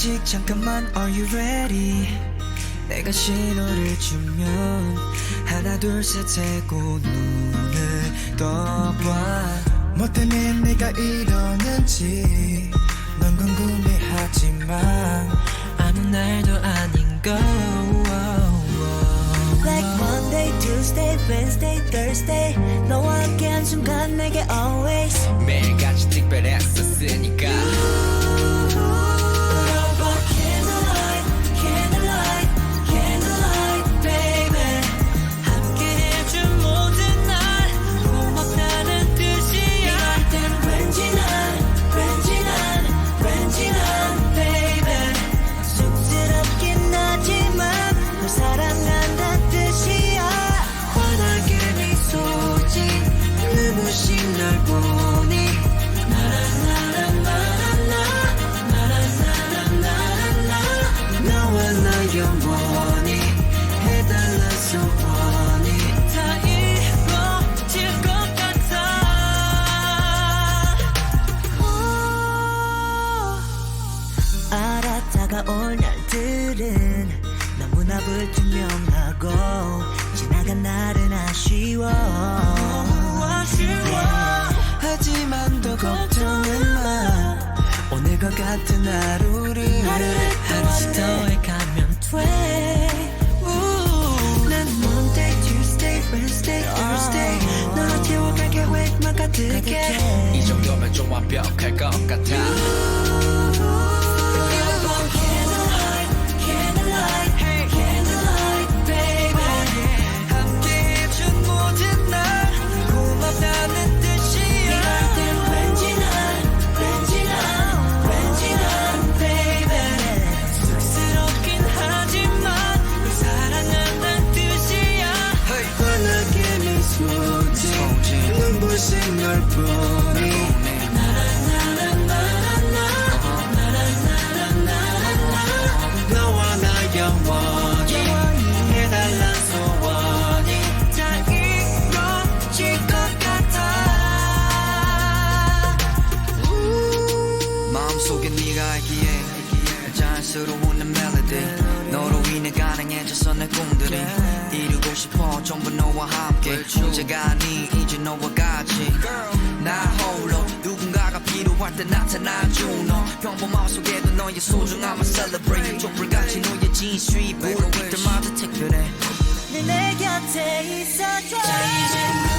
아직 잠깐만 Are you ready 내가 신호를 주면 하나 둘 셋 세고 눈을 떠봐 뭐 때문에 내가 이러는지 넌 궁금해하지만 아무 날도 아닌 거 Like Monday, Tuesday, Wednesday, Thursday 너와 함께한 순간 내게 always 매일같이 특별했었으니까 영원히 해달라 소원이 다 이루어질 것 같아 알아 다가올 날들은 너무나 불투명하고 지나간 날은 아쉬워 하지만 더 걱정은 마 오늘과 같은 하루를 하루씩 더해가면 돼 난 Monday, Tuesday, Wednesday, Thursday 너로 채워갈 계획만 가득해 이 정도면 좀 완벽할 것 같아 눈부신 널 보니 너와 나 영원히 해달란 소원이 다 이루어질 것 같아 마음속에 네가 있기에 자연스러운 내 멜로디 너로 인해 가능해져서 내 꿈들이 이루고 싶어 전부 너와 함께 혼자가 아니 이제 너와 같이 나 홀로 누군가가 필요할 때 나타나준 너 평범함 속에도 너의 소중함을 celebrate 촛불같이 너의 진수이 불어올 때마다 특별해 늘 내 곁에 있어줘 자 이제